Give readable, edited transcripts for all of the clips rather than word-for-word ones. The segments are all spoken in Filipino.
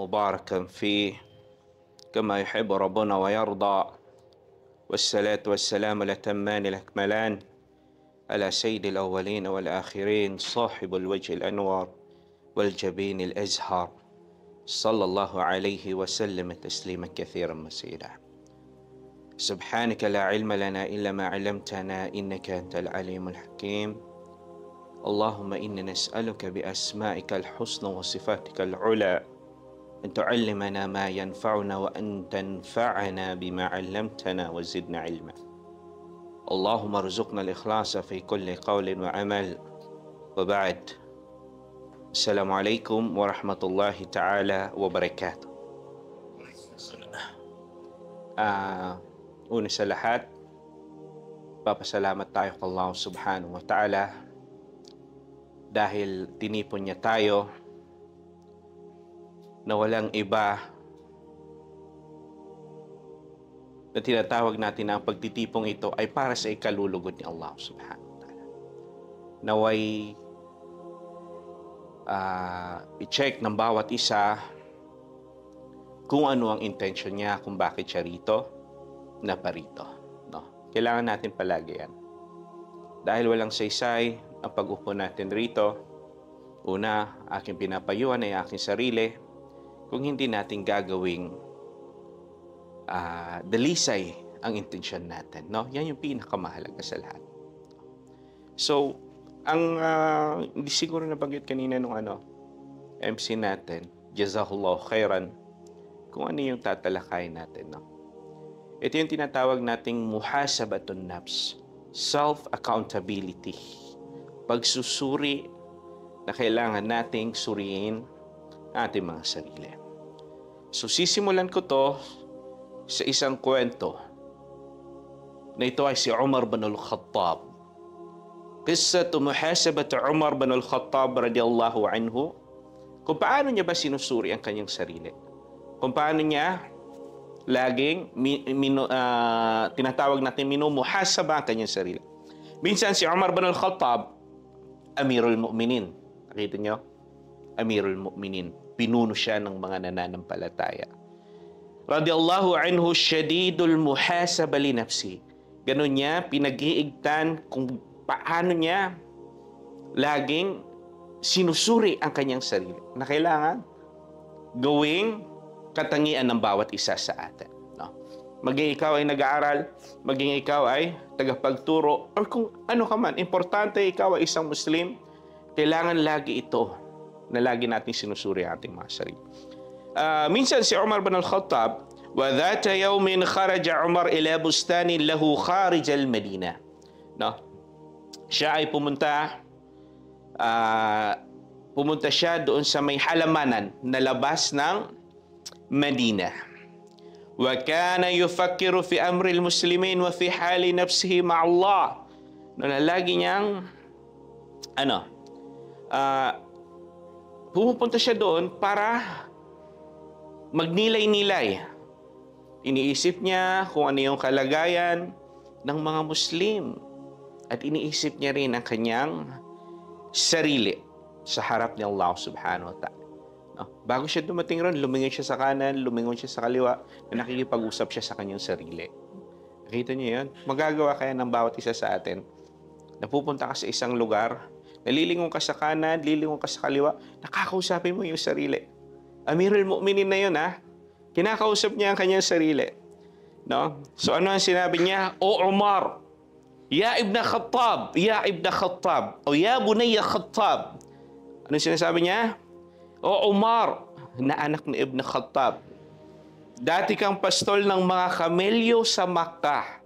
مباركا فيه كما يحب ربنا ويرضى، والصلاة والسلام الأتمان الأكملان على سيد الأولين والآخرين صاحب الوجه الأنور والجبين الأزهر صلى الله عليه وسلم تسليما كثيرا مزيدا. سبحانك لا علم لنا إلا ما علمتنا إنك أنت العليم الحكيم. اللهم إنا نسألك بأسمائك الحسنى وصفاتك العلى أن تعلمنا ما ينفعنا وأن تنفعنا بما علمتنا وزدنا علما. اللهم ارزقنا الإخلاص في كل قول وعمل، وبعد. السلام عليكم ورحمة الله تعالى وبركاته. Una sa lahat, papasalamat tayo kay Allah subhanahu wa ta'ala dahil tinipon niya tayo na walang iba na tinatawag natin na ang pagtitipong ito ay para sa ikalulugod ni Allah subhanahu wa ta'ala. Naway i-check ng bawat isa kung ano ang intention niya, kung bakit siya rito na parito. No? Kailangan natin palagi yan. Dahil walang saysay ang pag-upo natin rito, una, aking pinapayuhan ay aking sarili, kung hindi natin gagawing dalisay ang intensyon natin. No? Yan yung pinakamahalaga sa lahat. So, ang hindi siguro nabanggit kanina nung MC natin, Jazakallahu khairan, kung ano yung tatalakayin natin. No? Ito yung tinatawag nating muhasabatun nafs, self-accountability. Pagsusuri na kailangan nating suriin ating mga sarili. So sisimulan ko to sa isang kwento na ito ay si Umar bin al-Khattab. Qissatu muhasabat Umar bin al-Khattab radiyallahu anhu, kung paano niya ba sinusuri ang kanyang sarili. Kung paano niya laging tinatawag natin minumuhasaba ang kanyang sarili. Minsan si Umar bin al-Khattab, Amirul Mu'minin. Nakita niyo? Amirul Mu'minin. Pinuno siya ng mga nananampalataya. Radiyallahu anhu, syadidul muhasaba li nafsi. Ganun niya, pinag-iigtan kung paano niya laging sinusuri ang kanyang sarili na kailangan gawing katangian ng bawat isa sa atin. No? Maging ikaw ay nag-aaral, maging ikaw ay tagapagturo, or kung ano ka man, importante ikaw ay isang Muslim, kailangan lagi ito na lagi natin sinusuri ang ating mga sarili. Minsan si Umar bin al-Khattab, وَذَاتَ يَوْمٍ خَرَجَ عُمَرْ إِلَى بُسْتَانٍ لَهُ خَارِجَ الْمَدِينَةِ. No? Siya ay pumunta siya doon sa may halamanan na labas ng Medina. Wa kana yufakkiru fi amri al-muslimin wa fi hali nafsihi ma Allah. Lagi niyang pumupunta siya doon para magnilay-nilay. Iniisip niya kung ano yung kalagayan ng mga Muslim at iniisip niya rin ang kanyang sarili sa harap ni Allah subhanahu wa ta'ala. Bago siya dumating ron, lumingon siya sa kanan, lumingon siya sa kaliwa, na nakikipag-usap siya sa kanyang sarili. Nakita niyo yun? Magagawa kaya ng bawat isa sa atin. Napupunta ka sa isang lugar, nalilingon ka sa kanan, lilingon ka sa kaliwa, nakakausapin mo yung sarili. Amirul Mu'minin na yun, ha? Kinakausap niya ang kanyang sarili. No? So ano ang sinabi niya? O Umar, Ya Ibn Khattab, Ya Ibn Khattab, o Ya Bunayya Khattab. Ano sinasabi niya? O Umar, na anak ni Ibn Khattab, dati kang pastol ng mga kamelyo sa Makkah.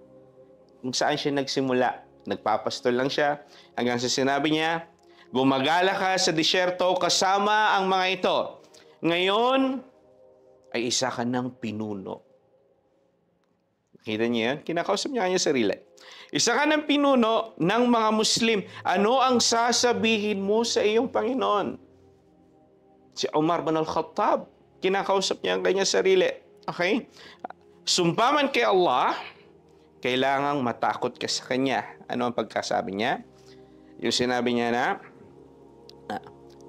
Kung saan siya nagsimula. Nagpapastol lang siya hanggang sa sinabi niya, gumagala ka sa disyerto kasama ang mga ito. Ngayon ay isa ka ng pinuno. Kita niyo yan? Kinakausap niya kanyang sarili. Isa ka ng pinuno ng mga Muslim. Ano ang sasabihin mo sa iyong Panginoon? Si Umar bin al-Khattab, kinakausap niya ang kanyang sarili. Okay? Sumpa man kay Allah, kailangang matakot ka sa Kanya. Ano ang pagkasabi niya? Yung sinabi niya na,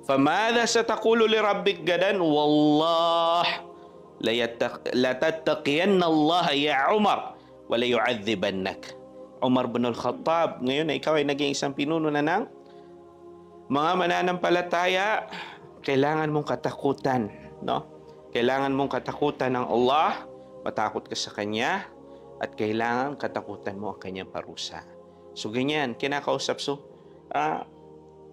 فَمَاذَا سَتَقُولُ لِرَبِّكَ غَدًا وَاللَّهِ latattaqiyanna Allah ya Umar wa la yu'adzibannak. Umar bin al-Khattab, ngayon na ikaw ay naging isang pinuno na ng mga mananampalataya, kailangan mong katakutan, no? Kailangan mong katakutan ng Allah, matakot ka sa Kanya, at kailangan katakutan mo ang Kanyang parusa. So ganyan, kinakausap. So,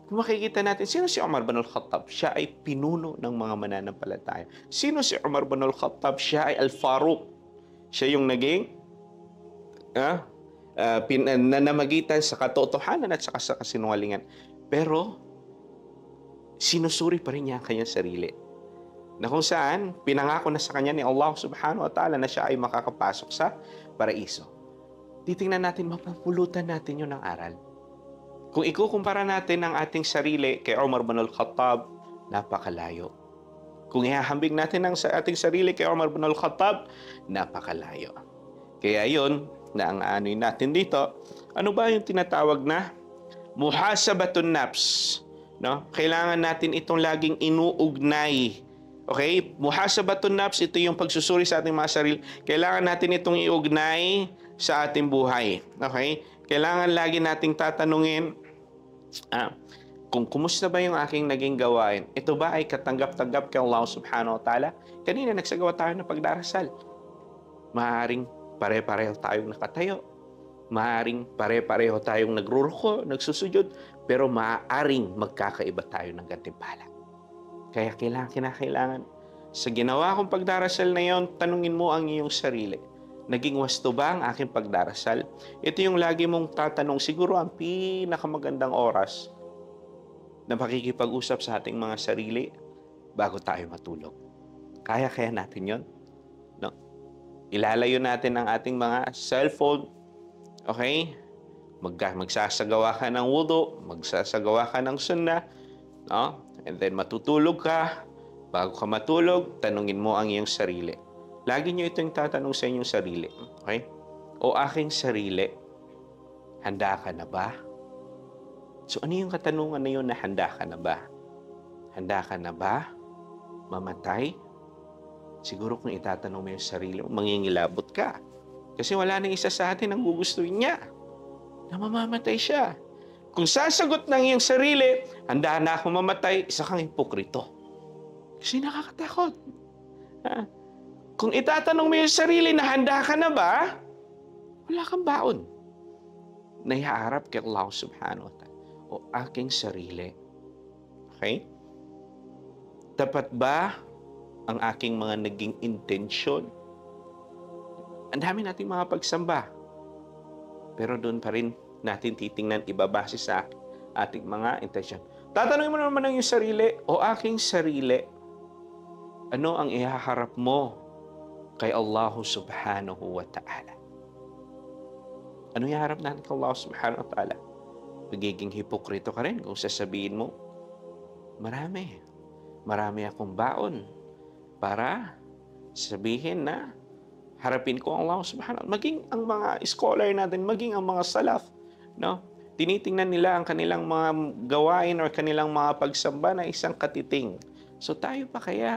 kung makikita natin, sino si Umar bin al-Khattab? Siya ay pinuno ng mga mananampalataya. Sino si Umar bin al-Khattab? Siya ay Al-Faruq. Siya yung naging nanamagitan sa katotohanan at saka sa kasinungalingan. Pero, sinusuri pa rin niya ang kanyang sarili. Na kung saan, pinangako na sa kanya ni Allah subhanahu wa ta'ala na siya ay makakapasok sa paraiso. Titingnan natin, mapapulutan natin yun ng aral. Kung ikukumpara natin ang ating sarili kay Umar bin al-Khattab, napakalayo. Kung ihahambing natin ang ating sarili kay Umar bin al-Khattab, napakalayo. Kaya yun, na ang anoy natin dito, ano ba yung tinatawag na muhasabatun nafs? No? Kailangan natin itong laging inuugnay. Okay? Muhasabatun nafs, ito yung pagsusuri sa ating mga sarili. Kailangan natin itong iugnay sa ating buhay. Okay? Kailangan lagi nating tatanungin, kung kumusta ba yung aking naging gawain? Ito ba ay katanggap-tanggap kay Allah subhanahu wa ta'ala? Kanina nagsagawa tayo ng pagdarasal. Maaaring pare-pareho tayong nakatayo. Maaaring pare-pareho tayong nagruruko, nagsusujud, pero maaaring magkakaiba tayo ng gantimpala. Kaya kinakailangan sa ginawa kong pagdarasal na yon, tanungin mo ang iyong sarili. Naging wasto ba ang aking pagdarasal? Ito yung lagi mong tatanong, siguro ang pinakamagandang oras na pakikipag-usap sa ating mga sarili bago tayo matulog. Kaya natin yon? No? Ilalayo natin ang ating mga cellphone. Okay? Magsasagawa ka ng wudu, magsasagawa ka ng sunnah, no? And then matutulog ka. Bago ka matulog, tanungin mo ang iyong sarili. Lagi nyo itong tatanong sa inyong sarili. Okay? O aking sarili, handa ka na ba? So ano yung katanungan na yun na handa ka na ba? Handa ka na ba mamatay? Siguro kung itatanong mo yung sarili mo, mangingilabot ka. Kasi wala na isa sa atin ang gugustuhin niya na mamamatay siya. Kung sasagot ng iyong sarili, handa na ako mamatay, isa kang hipokrito. Kasi nakakatakot. Kung itatanong mo yung sarili na handa ka na ba, wala kang baon na ihaharap kay Allah subhanahu wa ta'ala. O aking sarili. Okay? Tapat ba ang aking mga naging intensyon? Ang dami nating mga pagsamba. Pero doon pa rin natin titingnan, ibabase sa ating mga intensyon. Tatanungin mo naman ang iyong sarili, o aking sarili, ano ang ihaharap mo kay Allah subhanahu wa ta'ala? Ano ihaharap natin kay Allah subhanahu wa ta'ala? Magiging hipokrito ka rin kung sasabihin mo, marami akong baon para sabihin na harapin ko ang Allah subhanahu wa ta'ala. Maging ang mga scholar natin, maging ang mga salaf, no? Tinitingnan nila ang kanilang mga gawain or kanilang mga pagsamba na isang katiting. So tayo pa kaya?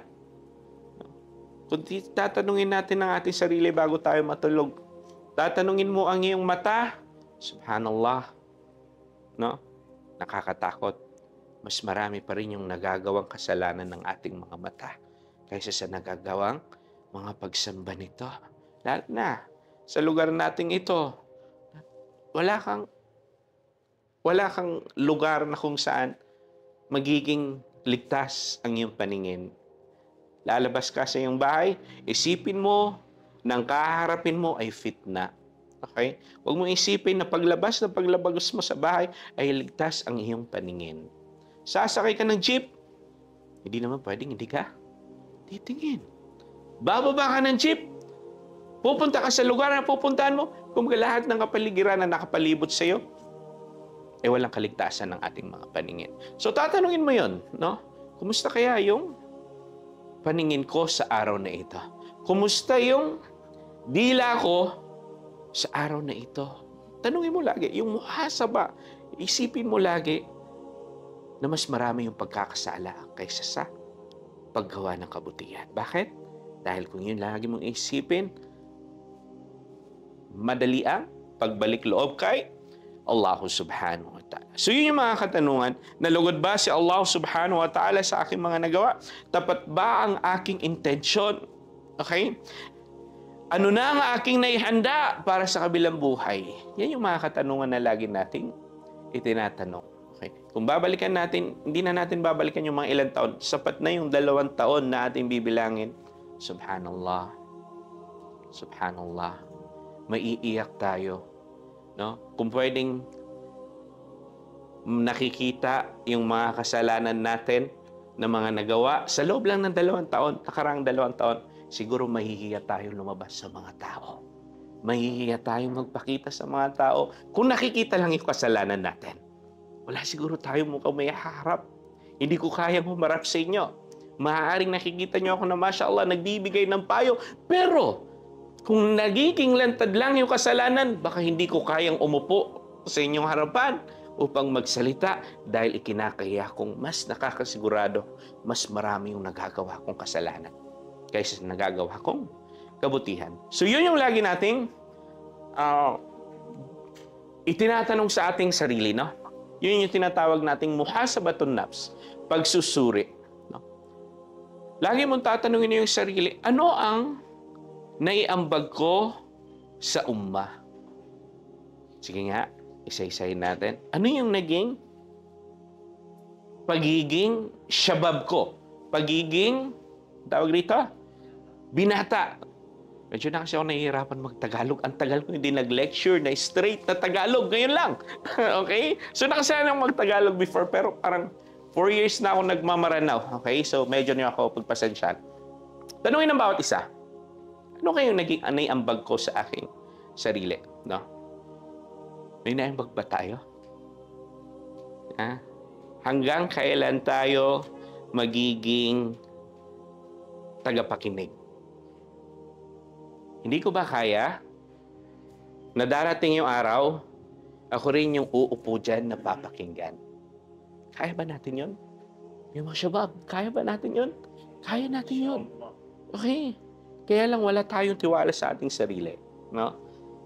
Kung tatanungin natin ang ating sarili bago tayo matulog, tatanungin mo ang iyong mata, subhanallah, no? Nakakatakot. Mas marami pa rin yung nagagawang kasalanan ng ating mga mata kaysa sa nagagawang mga pagsamba nito. Lalo na sa lugar nating ito, wala kang lugar na kung saan magiging ligtas ang iyong paningin. Lalabas ka sa iyong bahay, isipin mo na ang kaharapin mo ay fitna. Okay? Huwag mo isipin na paglabas mo sa bahay ay ligtas ang iyong paningin. Sasakay ka ng jeep, hindi naman pwedeng hindi ka titingin. Bababa ka ng jeep, pupunta ka sa lugar na pupuntahan mo, kung lahat ng kapaligiran na nakapalibot sa iyo, walang kaligtasan ng ating mga paningin. So tatanungin mo yon, no? Kumusta kaya yung paningin ko sa araw na ito? Kumusta yung dila ko sa araw na ito? Tanungin mo lagi, yung muhasaba, isipin mo lagi na mas marami yung pagkakasala kaysa sa paggawa ng kabutihan. Bakit? Dahil kung yun lagi mong isipin, madali ang pagbalik loob kay Allah subhanahu wa ta'ala. So yun yung mga katanungan, nalugod ba si Allah subhanahu wa ta'ala sa aking mga nagawa? Tapat ba ang aking intensyon? Okay? Ano na ang aking naihanda para sa kabilang buhay? Yan yung mga katanungan na lagi nating itinatanong. Okay? Kung babalikan natin, hindi na natin babalikan yung mga ilang taon. Sapat na yung 2 taon na ating bibilangin. Subhanallah. Subhanallah. Maiiyak tayo. No? Kung pwedeng nakikita yung mga kasalanan natin na mga nagawa sa loob lang ng 2 taon, nakaraang 2 taon, siguro mahihiya tayo lumabas sa mga tao. Mahihiya tayong magpakita sa mga tao. Kung nakikita lang yung kasalanan natin, wala siguro tayo mukhang may harap. Hindi ko kayang humarap sa inyo. Maaaring nakikita nyo ako na Masya Allah, nagbibigay ng payo. Pero, kung nagiging lantad lang yung kasalanan, baka hindi ko kayang umupo sa inyong harapan upang magsalita dahil ikinakaya kong mas nakakasigurado, mas marami yung nagagawa kong kasalanan kaysa sa nagagawa kong kabutihan. So yun yung lagi nating itinatanong sa ating sarili, no? Yun yung tinatawag nating muhasabatun nafs, pagsusuri. No? Lagi mong tatanungin yung sarili, ano ang naiambag ko sa ummah? Sige nga, isa-isahin natin. Ano yung naging pagiging shabab ko? Pagiging, tawag rito, binata. Medyo na kasi ako nahihirapan mag-Tagalog. Ang tagal ko hindi nag-lecture na straight na Tagalog. Ngayon lang. Okay? So nakasayan ako mag-Tagalog before, pero parang 4 years na ako nagmamaranaw. Okay? So medyo niyo ako pagpasensyahan. Tanungin ng bawat isa. Ano kayong naging anay-ambag ko sa aking sarili? No? May naiambag ba tayo? Ha? Hanggang kailan tayo magiging tagapakinig? Hindi ko ba kaya na darating yung araw, ako rin yung uupo dyan na papakinggan? Kaya ba natin yun? Yung mga syabab, kaya ba natin yun? Kaya natin yun. Okay. Kaya lang wala tayong tiwala sa ating sarili, no?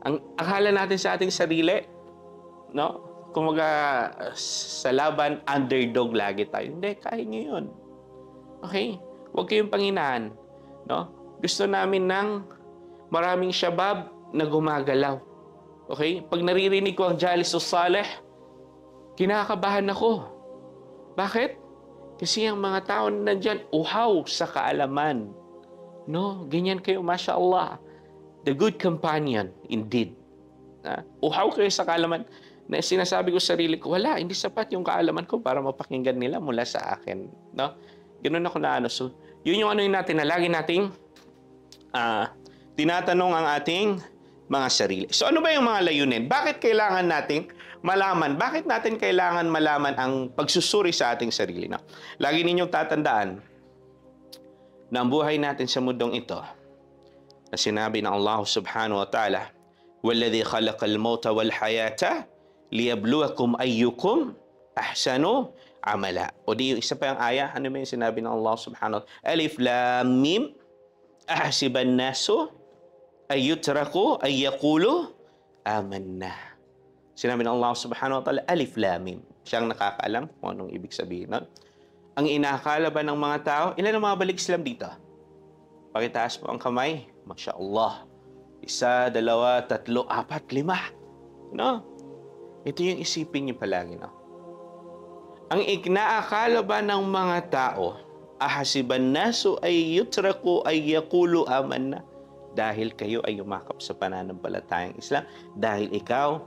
Ang akala natin sa ating sarili, no? Kumaga sa laban, underdog lagi tayo. Hindi, kaya niyo 'yun. Okay? Huwag kayong panghinaan, no? Gusto namin ng maraming syabab na gumagalaw. Okay? Pag naririnig ko ang Jalisus Saleh, kinakabahan ako. Bakit? Kasi ang mga tao na nandyan, uhaw sa kaalaman. No, ganyan kayo, Masya Allah. The good companion, indeed. Uhaw kayo sa kaalaman na sinasabi ko sa sarili ko, wala, hindi sapat yung kaalaman ko para mapakinggan nila mula sa akin. No? Ganun ako na ano. So, yun yung ano yun natin na lagi nating tinatanong ang ating mga sarili. So, ano ba yung mga layunin? Bakit kailangan nating malaman? Bakit natin kailangan malaman ang pagsusuri sa ating sarili? No? Lagi ninyong tatandaan, na ang buhay natin sa mundong ito, na sinabi ng Allah subhanahu wa ta'ala, وَالَّذِي خَلَقَ الْمَوْتَ وَالْحَيَاةَ لِيَبْلُوَكُمْ أَيُّكُمْ أَحْسَنُ عَمَلًا. O di yung isa pa yung aya, ano ba yung sinabi ng Allah subhanahu wa ta'ala? Alif Lam Mim, أَحْسِبَ النَّاسُ أَن يُتْرَكُوا أَن يَقُولُوا آمَنَّا. Sinabi ng Allah subhanahu wa ta'ala, Alif Lam Mim. Siyang nakakaalam kung anong ibig sabihin nun. Ang inakala ba ng mga tao, ilan ang mga balik Islam dito? Pakitaas po ang kamay. Masya Allah. 1, 2, 3, 4, 5. No? Ito yung isipin niyo palagi. No? Ang inaakala ba ng mga tao, ahasiban nasu ay yutraku ay yakulu amanna, dahil kayo ay yumakap sa pananampalatayang Islam, dahil ikaw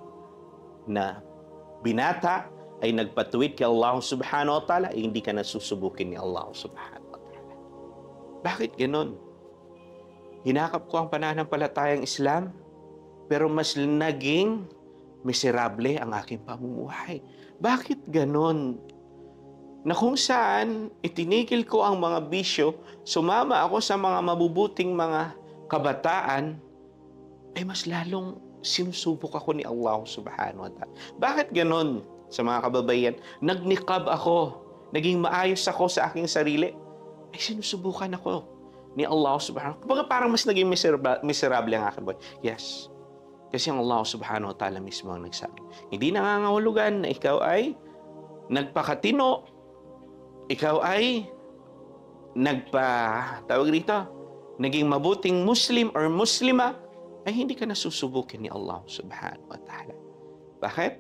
na binata ay nagpatuwid kay Allah subhanahu wa ta'ala, hindi ka nasusubukin ni Allah subhanahu wa ta'ala. Bakit ganun? Hinakap ko ang pananampalatayang Islam, pero mas naging miserable ang aking pamumuhay. Bakit ganun? Na kung saan itinigil ko ang mga bisyo, sumama ako sa mga mabubuting mga kabataan, ay mas lalong sinusubok ako ni Allah subhanahu wa ta'ala. Bakit ganun? Sa mga kababayan, nagnikab ako, naging maayos ako sa aking sarili, ay sinusubukan ako ni Allah subhanahu wa ta'ala. Kumbaga parang mas naging miserable ang aking buhay. Yes. Kasi ang Allah subhanahu wa ta'ala mismo ang nagsabi. Hindi nangangahulugan na ikaw ay nagpakatino, ikaw ay tawag rito, naging mabuting Muslim or Muslima, ay hindi ka nasusubukin ni Allah subhanahu wa ta'ala. Bakit?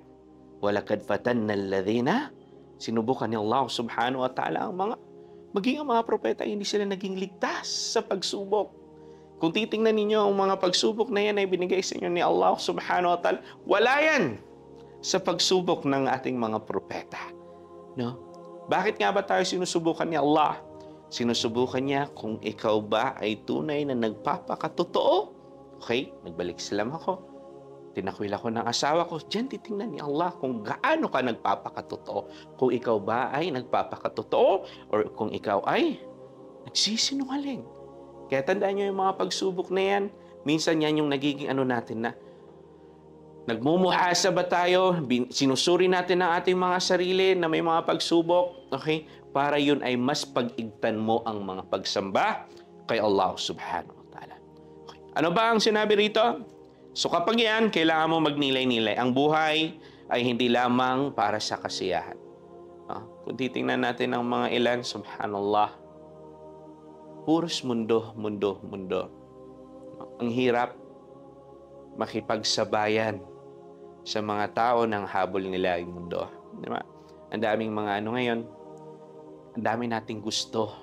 Walakad fatanna alladhina, sinubukan ni Allah subhanahu wa ta'ala maging ang mga propeta, hindi sila naging ligtas sa pagsubok. Kung titingnan ninyo ang mga pagsubok na yan ay binigay sa inyo ni Allah subhanahu wa ta'ala, wala yan sa pagsubok ng ating mga propeta. No? Bakit nga ba tayo sinusubukan ni Allah? Sinusubukan niya kung ikaw ba ay tunay na nagpapakatotoo. Okay, nagbalik Islam ako. Tinakwil ako ng asawa ko. Diyan titingnan ni Allah kung gaano ka nagpapakatotoo. Kung ikaw ba ay nagpapakatotoo or kung ikaw ay nagsisinungaling. Kaya tandaan nyo yung mga pagsubok na yan. Minsan yan yung nagiging natin na nagmumuhasaba tayo, sinusuri natin ang ating mga sarili na may mga pagsubok, okay? Para yun ay mas pag-igtan mo ang mga pagsamba kay Allah subhanahu wa ta'ala. Okay. Ano ba ang sinabi rito? So kapag yan, kailangan mo magnilay-nilay. Ang buhay ay hindi lamang para sa kasiyahan. Kung titingnan natin ang mga ilan, subhanallah, puros mundo. Ang hirap makipagsabayan sa mga tao ng habol nila ang mundo. Di ba? Ang daming mga ngayon, ang dami nating gusto.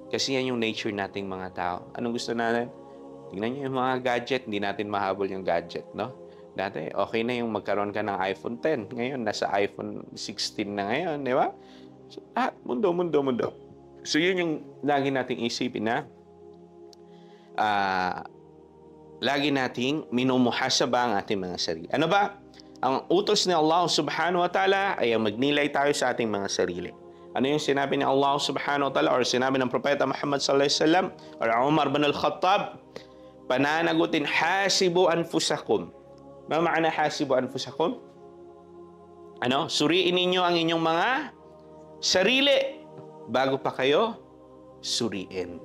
Kasi yan yung nature nating mga tao. Anong gusto natin? Tingnan nyo yung mga gadget, hindi natin mahabol yung gadget, no? Dati, okay na yung magkaroon ka ng iPhone 10. Ngayon, nasa iPhone 16 na ngayon, di ba? So, mundo. So, yun yung lagi nating isipin na lagi nating minumuhasaba ang ating mga sarili. Ano ba? Ang utos ni Allah subhanahu wa ta'ala ay ang magnilay tayo sa ating mga sarili. Ano yung sinabi ni Allah subhanahu wa ta'ala or sinabi ng Propeta Muhammad sallallahu alaihi wasallam or Umar bin al-Khattab? Pananagutin, hasibu anfusakum. Ano maana hasibu anfusakum? Suriin ninyo ang inyong mga sarili bago pa kayo suriin.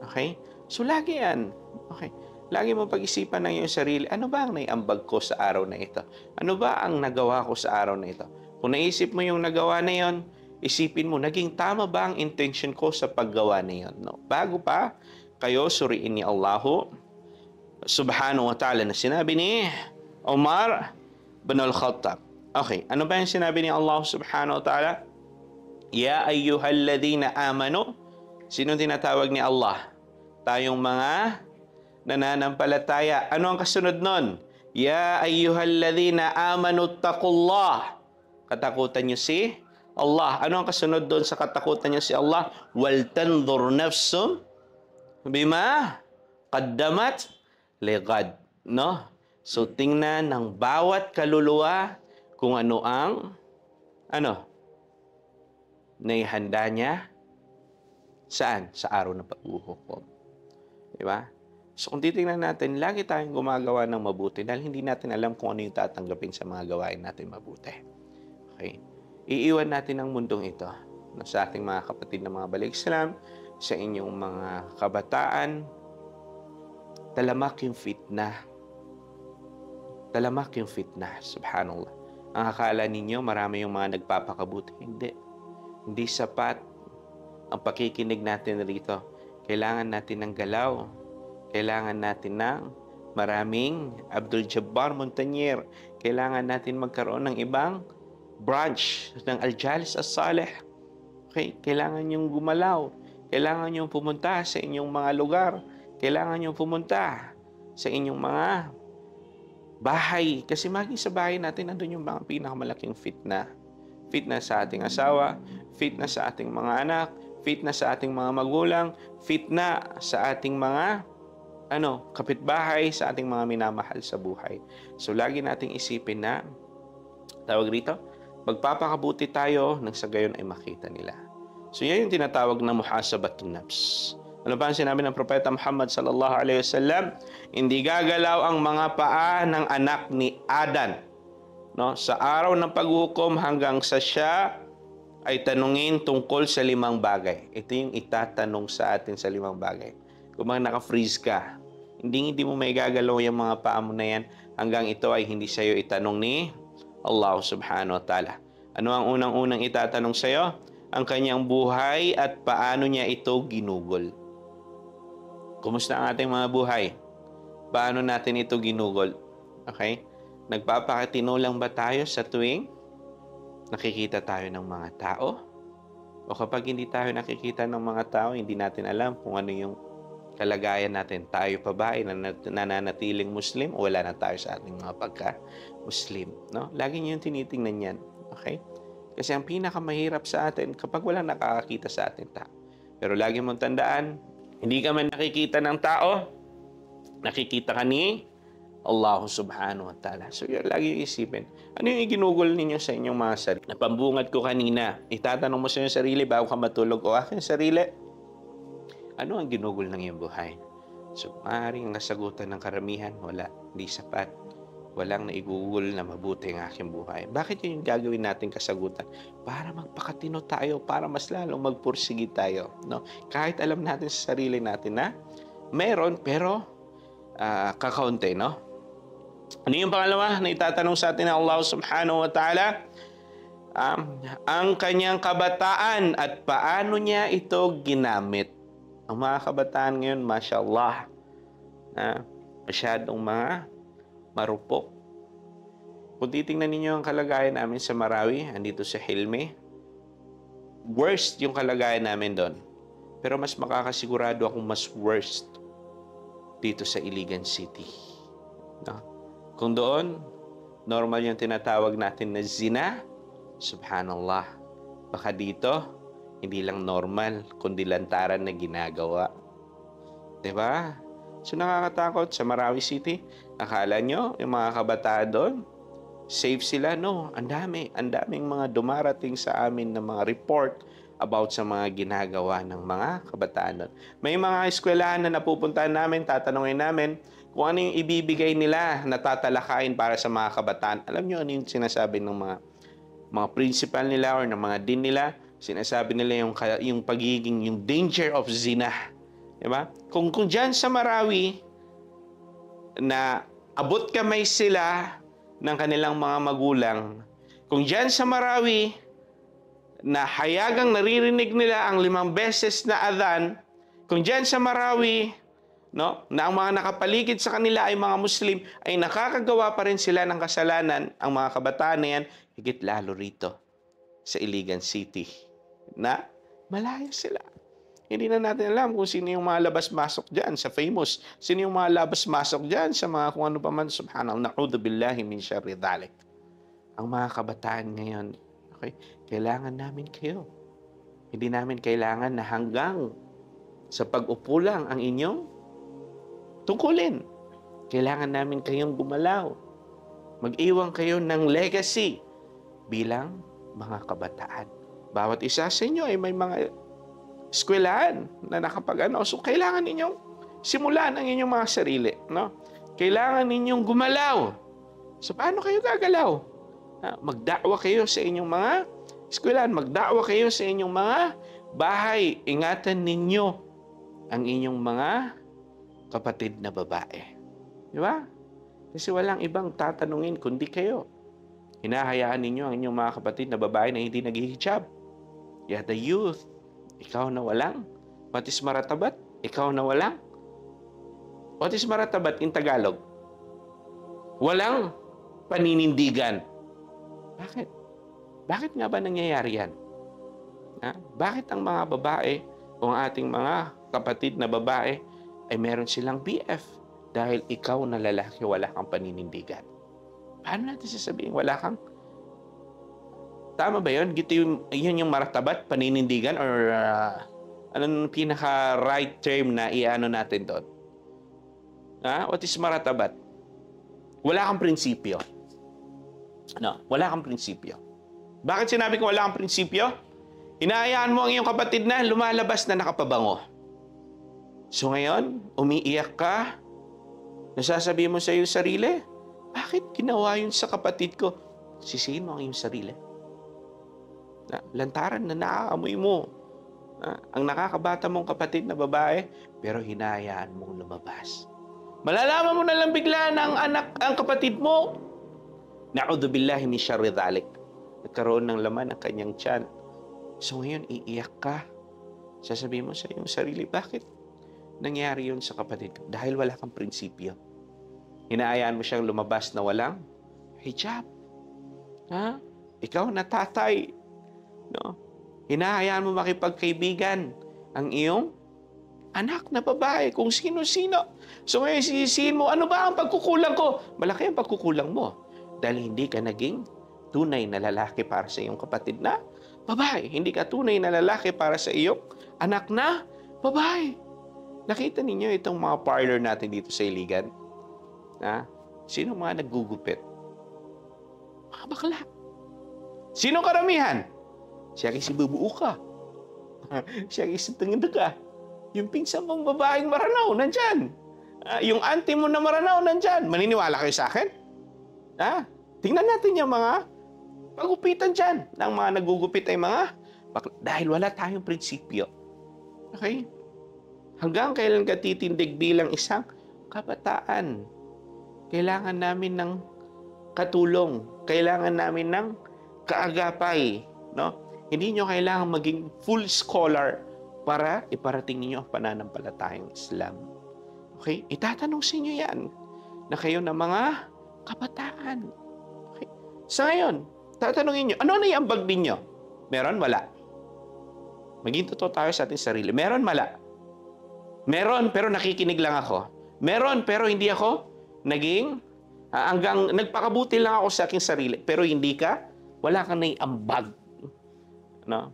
Okay? So, lagi yan. Okay. Lagi mo pag-isipan ng iyong sarili, ano ba ang naiambag ko sa araw na ito? Ano ba ang nagawa ko sa araw na ito? Kung naisip mo yung nagawa na yon, isipin mo, naging tama ba ang intention ko sa paggawa na yon? No? Bago pa kayo suriin ni Allahu subhanahu wa ta'ala na sinabi ni Umar bin al-Khattab. Okay. Ano ba yung sinabi ni Allah subhanahu wa ta'ala? Ya ayyuhalladhina amanu. Sino tinatawag ni Allah? Tayong mga nananampalataya. Ano ang kasunod nun? Ya ayyuhalladhina amanu taqullah. Katakutan nyo si Allah. Ano ang kasunod doon sa katakutan nyo si Allah? Wal tanzur nafsum bima qaddamat lighad. No? So tingnan ng bawat kaluluwa kung ano ang naihanda niya saan? Sa araw ng paghuhukom. Diba? So kung titingnan natin, lagi tayong gumagawa ng mabuti dahil hindi natin alam kung ano yung tatanggapin sa mga gawain natin mabuti. Okay? Iiwan natin ang mundong ito sa ating mga kapatid na mga balik Islam, sa inyong mga kabataan, talamak yung fitna. Talamak yung fitna. Subhanallah. Ang akala ninyo, marami yung mga nagpapakabuti. Hindi. Hindi sapat ang pakikinig natin rito. Kailangan natin ng galaw. Kailangan natin ng maraming Abdul Jabbar Montañer. Kailangan natin magkaroon ng ibang branch ng Al-Jalis As-Saleh. Okay? Kailangan niyong gumalaw. Kailangan niyong pumunta sa inyong mga lugar. Kailangan niyong pumunta sa inyong mga bahay. Kasi maging sa bahay natin, nandun yung mga pinakamalaking fitna. Fitna sa ating asawa, fitna sa ating mga anak, fitna sa ating mga magulang, fitna sa ating mga kapitbahay, sa ating mga minamahal sa buhay. So lagi nating isipin na, tawag rito, magpapakabuti tayo nang sa gayon ay makita nila. So yan yung tinatawag na muhasabatun nafs. Ano ba ang sinabi ng Propeta Muhammad sallallahu alaihi wasallam? Hindi gagalaw ang mga paa ng anak ni Adan, no, sa araw ng paghukom hanggang sa siya ay tanungin tungkol sa 5 bagay. Ito yung itatanong sa atin sa 5 bagay. Kung mga naka-freeze ka, hindi mo may gagalaw yung mga paa mo na yan hanggang ito ay hindi sa'yo itanong ni Allah subhanahu wa ta'ala. Ano ang unang-unang itatanong sa'yo? Ang kanyang buhay at paano niya ito ginugol. Kumusta ang ating mga buhay? Paano natin ito ginugol? Okay? Nagpapakatino lang ba tayo sa tuwing nakikita tayo ng mga tao? O kapag hindi tayo nakikita ng mga tao, hindi natin alam kung ano yung kalagayan natin. Tayo pa ba ay nananatiling Muslim o wala na tayo sa ating mga pagka-Muslim? No? Lagi niyo yung tinitingnan yan. Okay? Kasi ang pinakamahirap sa atin kapag walang nakakakita sa atin tao. Pero lagi mong tandaan, hindi ka man nakikita ng tao, nakikita ka ni Allah subhanahu wa ta'ala. So yun, lagi yung isipin. Ano yung iginugol ninyo sa inyong mga sarili? Napambungad ko kanina, itatanong mo sa iyong sarili bago ka matulog, o aking sarili, ano ang ginugol ng iyong buhay? So maaaring nasagutan ng karamihan, wala, hindi sapat. Walang naigugol na mabuti ang aking buhay. Bakit yun yung gagawin natin kasagutan? Para magpakatino tayo, para mas lalong magpursige tayo. No? Kahit alam natin sa sarili natin na meron, pero kakaunti, no? Ano yung pangalawa na itatanong sa atin ng Allah subhanahu wa ta'ala? Ang kanyang kabataan at paano niya ito ginamit. Ang mga kabataan ngayon, mashallah, masyadong mga marupok. Kung titingnan ninyo ang kalagayan namin sa Marawi, andito sa Hilme, worst yung kalagayan namin doon. Pero mas makakasigurado akong mas worst dito sa Iligan City. No? Kung doon, normal yung tinatawag natin na zina, subhanallah. Baka dito, hindi lang normal, kundi lantaran na ginagawa. Diba? So nakakatakot sa Marawi City. Akala nyo, yung mga kabataan doon, safe sila? No, ang daming mga dumarating sa amin na mga report about sa mga ginagawa ng mga kabataan doon. May mga eskwelahan na napupuntahan namin, tatanungin namin kung ano yung ibibigay nila na tatalakayin para sa mga kabataan. Alam nyo ano yung sinasabi ng mga principal nila or ng mga dean nila? Sinasabi nila yung pagiging, yung danger of zina. Diba? Kung dyan sa Marawi, na abot kamay sila ng kanilang mga magulang, kung dyan sa Marawi, na hayagang naririnig nila ang 5 beses na adhan, kung dyan sa Marawi, no, na ang mga nakapaligid sa kanila ay mga Muslim, ay nakakagawa pa rin sila ng kasalanan, ang mga kabataan na yan, higit lalo rito sa Iligan City, na malayo sila. Hindi na natin alam kung sino yung mga labas-masok dyan sa famous, sino yung mga labas-masok dyan sa mga kung ano pa man, subhanallah, na'udhu billahi min syarri dhalik. Ang mga kabataan ngayon, okay, kailangan namin kayo. Hindi namin kailangan na hanggang sa pag-upo lang ang inyong tungkulin. Kailangan namin kayong gumalaw. Mag-iwan kayo ng legacy bilang mga kabataan. Bawat isa sa inyo ay may mga eskwelahan na nakapag-ano. So, kailangan ninyong simulan ang inyong mga sarili. No? Kailangan ninyong gumalaw. So, paano kayo gagalaw? Magdakwa kayo sa inyong mga eskwelahan. Magdakwa kayo sa inyong mga bahay. Ingatan ninyo ang inyong mga kapatid na babae. Di ba? Kasi walang ibang tatanungin kundi kayo. Hinahayaan ninyo ang inyong mga kapatid na babae na hindi naghihijab. Yet the youth, ikaw na walang. What is maratabat? Ikaw na walang. What is maratabat in Tagalog? Walang paninindigan. Bakit? Bakit nga ba nangyayari yan? Bakit ang mga babae o ang ating mga kapatid na babae ay meron silang BF? Dahil ikaw na lalaki, wala kang paninindigan. Paano natin sasabihin wala kang? Tama ba yun? Yun yung maratabat, paninindigan, or anong pinaka-right term na iano natin doon? What is maratabat? Wala kang prinsipyo. No, wala kang prinsipyo. Bakit sinabi ko wala kang prinsipyo? Hinahayaan mo ang iyong kapatid na lumalabas na nakapabango. So ngayon, umiiyak ka, nasasabihin mo sa iyong sarili, bakit ginawa yun sa kapatid ko? Sisihin mo ang iyong sarili. Lantaran na naaamoy mo Ang nakakabata mong kapatid na babae, pero hinahayaan mong lumabas. Malalaman mo na lang bigla ng ang kapatid mo. Na'udhu billahi min syarri dhalik. Nagkaroon ng laman ang kanyang tiyan. So ngayon, iiyak ka. Sasabihin mo sa iyong sarili, bakit nangyari yun sa kapatid ko? Dahil wala kang prinsipyo. Hinahayaan mo siyang lumabas na walang hijab. Ikaw na tatay. No? Hinahayaan mo makipagkaibigan ang iyong anak na babae, kung sino-sino. So ngayon sisihin mo, ano ba ang pagkukulang ko? Malaki ang pagkukulang mo. Dahil hindi ka naging tunay na lalaki para sa iyong kapatid na babae. Hindi ka tunay na lalaki para sa iyong anak na babae. Nakita ninyo itong mga parlor natin dito sa Iligan? Sino mga naggugupit? Mga bakla. Sino karamihan? Siya si bubuo ka. Siya si tingin ka. Yung pinsan mong babaeng maranaw, nandyan. Yung auntie mo na maranaw, nandyan. Maniniwala kayo sa akin? Tingnan natin yung mga pagupitan dyan. Ng mga nagugupit ay mga bakla. Dahil wala tayong prinsipyo. Okay? Hanggang kailan ka titindig bilang isang kabataan? Kailangan namin ng katulong. Kailangan namin ng kaagapay. No? Hindi nyo kailangan maging full scholar para iparating ninyo ang pananampalatayang Islam. Okay? Itatanong sa inyo yan na kayo na mga kabataan. Okay? Sa ngayon, tatanungin nyo, ano na yung ambag ninyo? Meron? Wala. Maging totoo tayo sa ating sarili. Meron? Wala. Meron, pero nakikinig lang ako. Meron, pero hindi ako naging, hanggang nagpakabuti lang ako sa aking sarili. Pero hindi ka, wala kang naiambag. No?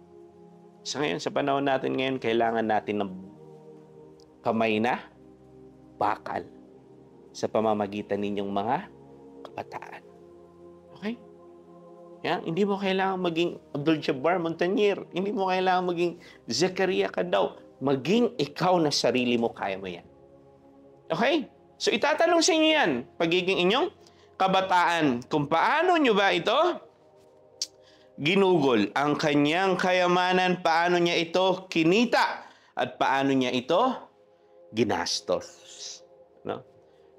Sa ngayon, sa panahon natin ngayon, kailangan natin ng kamay na bakal sa pamamagitan ninyong mga kabataan. Okay? Yan? Hindi mo kailangan maging Abdul Jabbar Montañer. Hindi mo kailangan maging Zakaria Candao. Maging ikaw na sarili mo, kaya mo yan. Okay? So itatanong sa inyo yan, pagiging inyong kabataan, kung paano nyo ba ito ginugol ang kanyang kayamanan, paano niya ito kinita, at paano niya ito ginastos. No?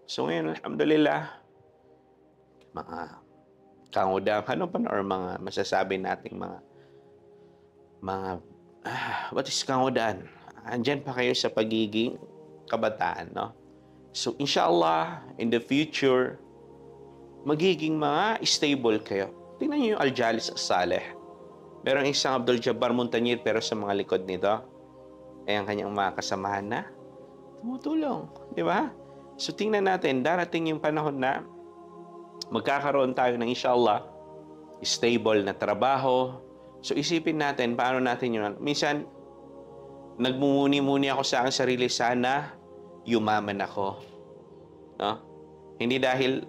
So ngayon, alhamdulillah, mga kangudang, or mga masasabi nating mga what is kangudaan? Andyan pa kayo sa pagiging kabataan, no? So inshallah, in the future, magiging mga stable kayo. Tingnan niyo yung Al-Jalis As-Saleh. Merong isang Abdul Jabbar Montañer, pero sa mga likod nito, ay ang kanyang mga kasamahan na tumutulong. Di ba? So tingnan natin, darating yung panahon na magkakaroon tayo ng inshallah, stable na trabaho. So isipin natin, paano natin yun? Minsan, nagmumuni-muni ako sa aking sarili, sana yumaman ako. No? Hindi dahil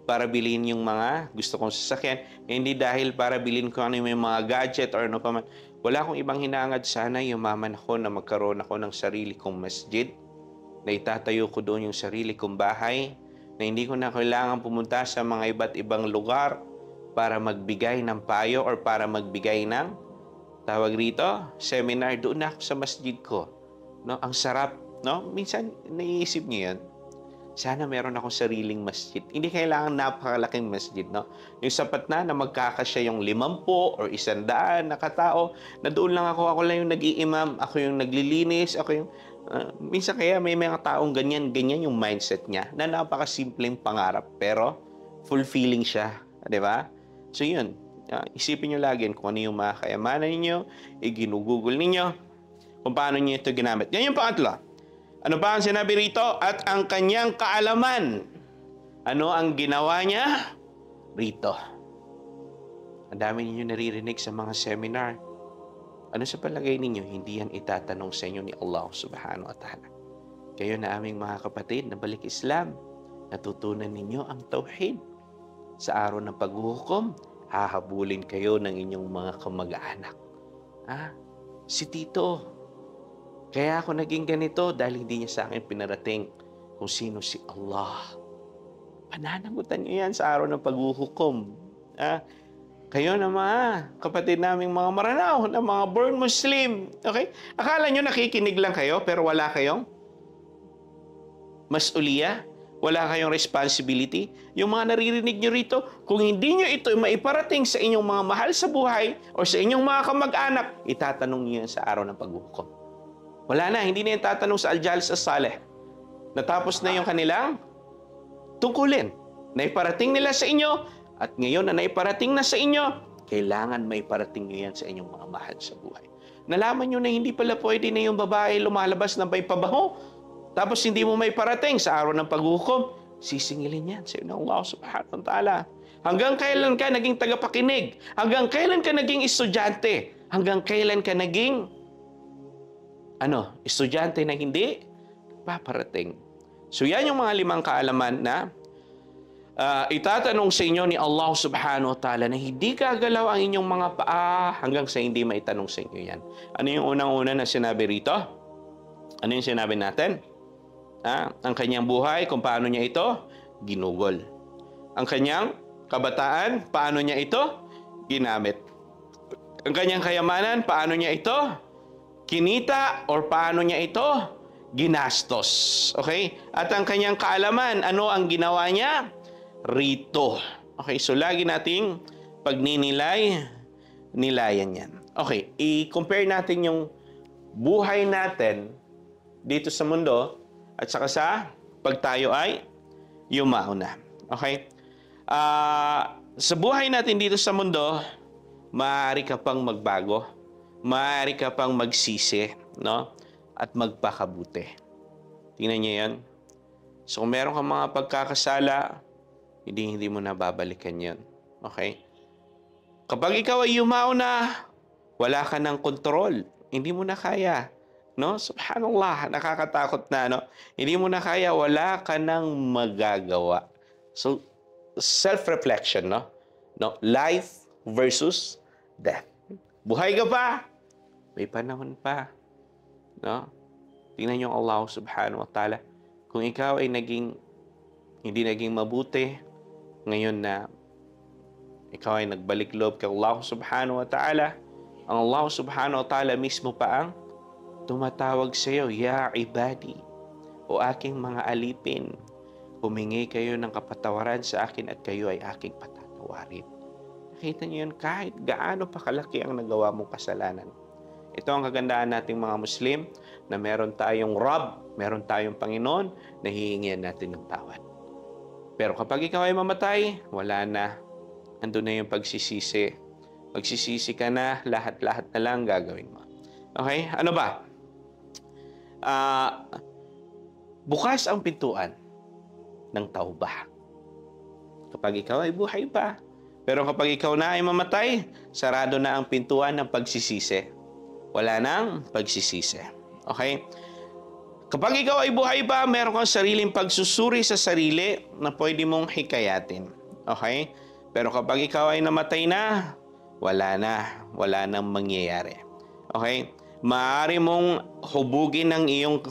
para bilhin yung mga gusto kong sasakyan, hindi dahil para bilhin ko ano yung mga gadget or ano pa man. Wala akong ibang hinangad, sana yumaman ako na magkaroon ako ng sarili kong masjid, na itatayo ko doon yung sarili kong bahay, na hindi ko na kailangan pumunta sa mga iba't ibang lugar para magbigay ng payo or para magbigay ng tawag rito, seminar. Doon na ako sa masjid ko. No? Ang sarap. No? Minsan, naiisip niyo yan. Sana meron akong sariling masjid. Hindi kailangan napakalaking masjid, no? Yung sapat na magkakasya yung 50 or 100 na katao, na doon lang ako lang yung nag-iimam, ako yung naglilinis, ako yung... minsan kaya may mga taong ganyan yung mindset niya, na napakasimpleng pangarap, pero fulfilling siya. Di ba? So yun, isipin nyo lagi kung ano yung mga kayamanan ninyo, ginugugol ninyo, kung paano nyo ito ginamit. Yan yung pangatlo. Ano ba ang sinabi rito? At ang kanyang kaalaman. Ano ang ginawa niya rito? Ang dami ninyo naririnig sa mga seminar. Ano sa palagay ninyo? Hindi yan itatanong sa inyo ni Allah subhanahu wa ta'ala. Kayo na aming mga kapatid na balik Islam, natutunan ninyo ang tauhid. Sa araw ng paghuhukom, hahabulin kayo ng inyong mga kamag-anak. Si Tito, kaya ako naging ganito dahil hindi niya sa akin pinarating kung sino si Allah. Pananagutan niyo yan sa araw ng paghuhukom. Kayo na mga kapatid naming mga Maranao, na mga born Muslim. Okay? Akala nyo nakikinig lang kayo pero wala kayong masuliya? Wala kayong responsibility? Yung mga naririnig nyo rito, kung hindi nyo ito maiparating sa inyong mga mahal sa buhay o sa inyong mga kamag-anak, itatanong nyo yan sa araw ng paghuhukom. Wala na, hindi na yung tatanong sa Al-Jalis As-Saleh. Natapos na yung kanilang tungkulin. Naiparating nila sa inyo, at ngayon na naiparating na sa inyo, kailangan maiparating nyo yan sa inyong mga mahal sa buhay. Nalaman nyo na hindi pala pwede na yung babae lumalabas na may pabaho, tapos hindi mo maiparating sa araw ng paghukom, sisingilin yan sa inyo ng Allah subhanahu wa ta'ala. Hanggang kailan ka naging tagapakinig? Hanggang kailan ka naging estudyante? Hanggang kailan ka naging estudyante na hindi paparating? So yan yung mga 5 kaalaman na itatanong sa inyo ni Allah subhanahu wa ta'ala na hindi gagalaw ang inyong mga paa hanggang sa hindi maitanong sa inyo yan. Ano yung unang-una na sinabi rito? Ano yung sinabi natin? Ang kanyang buhay, kung paano niya ito ginugol. Ang kanyang kabataan, paano niya ito ginamit. Ang kanyang kayamanan, paano niya ito kinita or paano niya ito ginastos. Okay? At ang kanyang kaalaman, ano ang ginawa niya rito. Okay, so lagi nating nilayan yan. Okay, i-compare natin yung buhay natin dito sa mundo at saka sa pag tayo ay yumao na. Okay? Sa buhay natin dito sa mundo, maaari ka pang magbago, maaari ka pang magsisi, no? At magpakabuti. Tingnan niyo yan. So kung meron kang mga pagkakasala, hindi mo na babalikan yun. Okay? Kapag ikaw ay yumao na, wala ka ng kontrol. Hindi mo na kaya. No? Subhanallah, nakakatakot na. No? Hindi mo na kaya, wala ka nang magagawa. So, self-reflection, no? Life versus death. Buhay ka pa, may panahon pa. No? Tingnan niyo Allah subhanahu wa ta'ala. Kung ikaw ay hindi naging mabuti, ngayon na ikaw ay nagbalik loob kay Allah subhanahu wa ta'ala, ang Allah subhanahu wa ta'ala mismo pa ang tumatawag sa iyo, Ya ibadi, o aking mga alipin, humingi kayo ng kapatawaran sa akin at kayo ay aking patatawarin. Nakita niyo yun, kahit gaano pa kalaki ang nagawa mong kasalanan. Ito ang kagandahan nating mga Muslim, na meron tayong Rabb, meron tayong Panginoon, na hihingian natin ng tawad. Pero kapag ikaw ay mamatay, wala na. Andun na yung pagsisisi. Magsisisi ka na, lahat-lahat na lang gagawin mo. Okay? Ano ba? Bukas ang pintuan ng taubah. Kapag ikaw ay buhay pa. Pero kapag ikaw na ay mamatay, sarado na ang pintuan ng pagsisisi. Wala nang pagsisisi. Okay? Kapag ikaw ay buhay pa, meron kang sariling pagsusuri sa sarili na pwede mong hikayatin. Okay? Pero kapag ikaw ay namatay na, wala nang mangyayari. Okay? Maaari mong hubugin ng iyong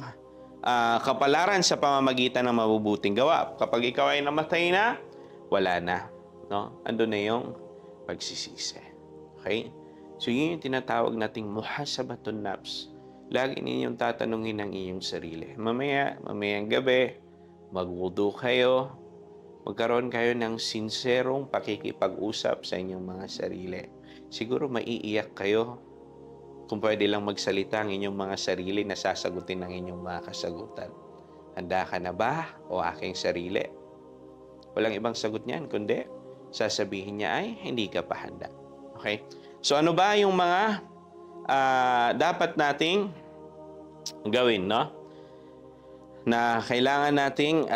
kapalaran sa pamamagitan ng mabubuting gawa. Kapag ikaw ay namatay na, wala na. No? Andun na yung pagsisisi. Okay? So yun yung tinatawag nating muhasabatun nafs. Lagi ninyong tatanungin ang iyong sarili. Mamayang gabi, magwudu kayo, magkaroon kayo ng sinserong pakikipag-usap sa inyong mga sarili. Siguro maiiyak kayo kung pwede lang magsalita ang inyong mga sarili na sasagutin ng inyong mga kasagutan. Handa ka na ba o aking sarili? Walang ibang sagot niyan, kundi sasabihin niya ay hindi ka pa handa. Okay? So ano ba yung mga dapat nating gawin, no? Na kailangan nating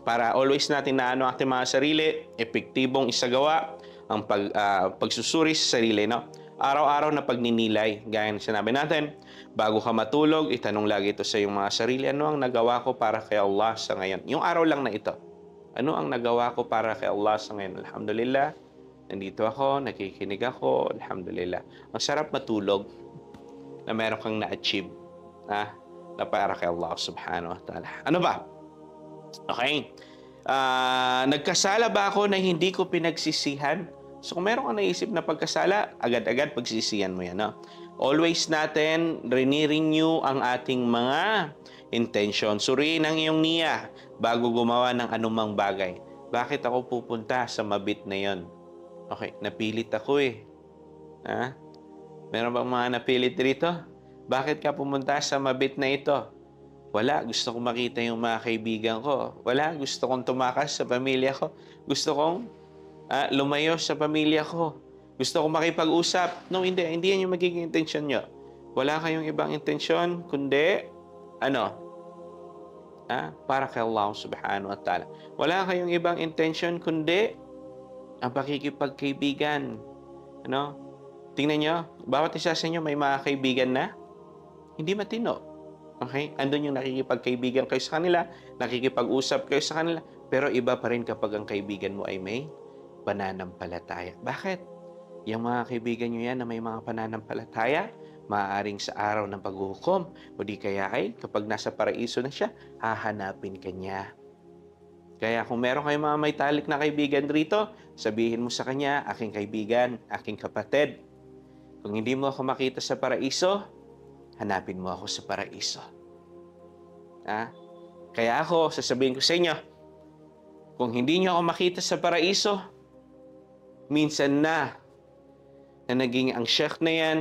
para always natin na ating mga sarili, epektibong isagawa ang pagsusuri sa sarili, no? Araw-araw na pagninilay, gaya ng sinabi natin, bago ka matulog, itanong lagi ito sa iyong mga sarili, ano ang nagawa ko para kay Allah sa ngayon? Yung araw lang na ito. Ano ang nagawa ko para kay Allah sa ngayon? Alhamdulillah, nandito ako, nakikinig ako, alhamdulillah. Ang sarap matulog na meron kang na-achieve na para kay Allah subhanahu wa ta'ala. Ano ba? Okay. Nagkasala ba ako na hindi ko pinagsisihan So kung meron ka naisip na pagkasala, agad-agad pagsisihan mo yan. No? Always natin rini-renew ang ating mga intention. Suriin ang iyong niya bago gumawa ng anumang bagay. Bakit ako pupunta sa mabit na yon? Okay, napilit ako eh. Ha? Meron bang mga napilit dito? Bakit ka pumunta sa mabit na ito? Wala, gusto kong makita yung mga kaibigan ko. Wala, gusto kong tumakas sa pamilya ko. Gusto kong lumayo sa pamilya ko. Gusto kong makipag-usap. No, hindi. Hindi yan yung magiging intensyon nyo. Wala kayong ibang intensyon, kundi, para kay Allah subhanahu wa ta'ala. Wala kayong ibang intensyon, kundi, ang pakikipagkaibigan. Tingnan nyo, bawat isa sa inyo may mga kaibigan na hindi matino. Okay? Andun yung nakikipagkaibigan kayo sa kanila, nakikipag-usap kayo sa kanila, pero iba pa rin kapag ang kaibigan mo ay may pananampalataya. Bakit? Yung mga kaibigan nyo yan na may mga pananampalataya, maaaring sa araw ng paghuhukom, o di kaya ay kapag nasa paraiso na siya, hahanapin ka niya. Kaya kung meron kayong mga may talik na kaibigan rito, sabihin mo sa kanya, aking kaibigan, aking kapatid. Kung hindi mo ako makita sa paraiso, hanapin mo ako sa paraiso. Kaya ako, sasabihin ko sa inyo, kung hindi nyo ako makita sa paraiso, minsan na naging ang sheikh na yan,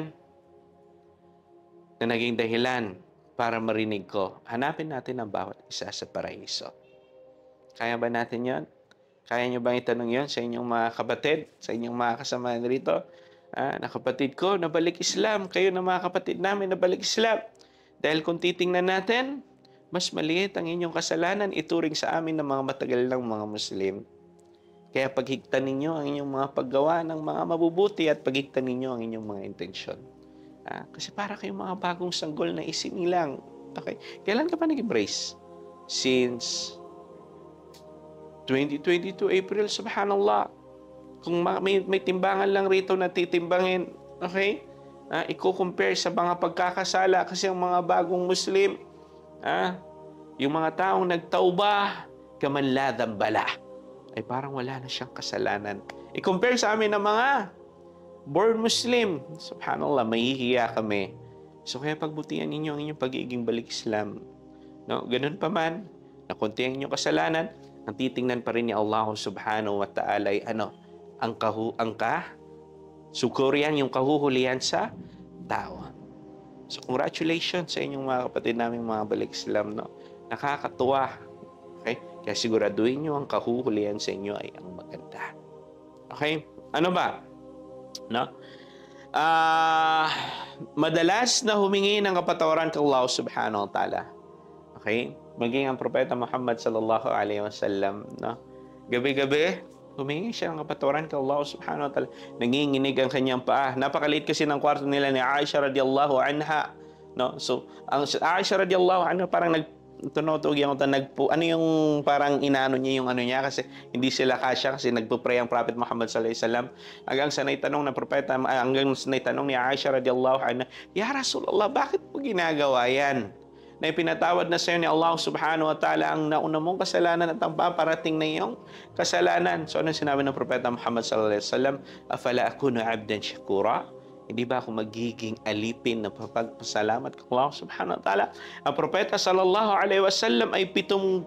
na naging dahilan para marinig ko, hanapin natin ang bawat isa sa paraiso. Kaya ba natin yon? Kaya nyo bang itanong yon sa inyong mga kapatid, sa inyong mga kasama rito? Na kapatid ko, nabalik Islam. Kayo na mga kapatid namin, nabalik Islam. Dahil kung titingnan natin, mas maliit ang inyong kasalanan, ituring sa amin ng mga matagal ng mga Muslim. Kaya paghigtan ninyo ang inyong mga paggawa ng mga mabubuti at paghigtan ninyo ang inyong mga intensyon. Kasi para kayong mga bagong sanggol na isinilang. Okay? Kailan ka pa nag-embrace? Since 2022 April, subhanallah. Kung may timbangan lang rito na titimbangin, okay? Iko-compare sa mga pagkakasala kasi ang mga bagong Muslim, yung mga taong nagtauba, kamanladang bala, ay parang wala na siyang kasalanan. I-compare sa amin ng mga born Muslim, subhanallah, mahihiya kami. So kaya pagbutihan ninyo ang inyong pagiging balik Islam. No? Ganun pa man, na konti ang inyong kasalanan, ang titingnan pa rin ni Allah subhanahu wa ta'ala ay sukurian yung kahuhulihan sa tao. So congratulations sa inyong mga kapatid namin mga balik Islam. No? Nakakatuwa. Okay? Kaya siguraduhin nyo ang kahuhulihan sa inyo ay ang maganda. Okay? Ano ba? No? Madalas na humingi ng kapatawaran kay Allah subhanahu wa ta'ala. Okay? Maging ang propeta Muhammad sallallahu alaihi wasallam, no? Gabi-gabi, humingi siya ng kapatawaran kay Allah subhanahu wa ta'ala. Nanginginig ang kanyang paa. Napakaliit kasi ng kwarto nila ni Aisha radiyallahu anha, no? So, ang Aisha radiyallahu anha parang ano yung parang inano niya yung ano niya kasi hindi sila kasya kasi nagpo-pray ang Prophet Muhammad sallallahu alaihi wasallam hanggang sa naitanong ng propeta ni Aisha radiyallahu anha, "Ya Rasulullah, bakit mo ginagawa yan? Na ipinatawad na sa iyo ni Allah subhanahu wa ta'ala ang nauna mong kasalanan at ang paparating na iyong kasalanan." So ano sinabi ng propeta Muhammad sallallahu alaihi wasallam? "Afala akunu 'abdan shakura?" Hindi ba ako magiging alipin na pagpasalamat kay Allah subhanahu wa ta'ala? Ang propeta sallallahu alaihi wasallam ay 70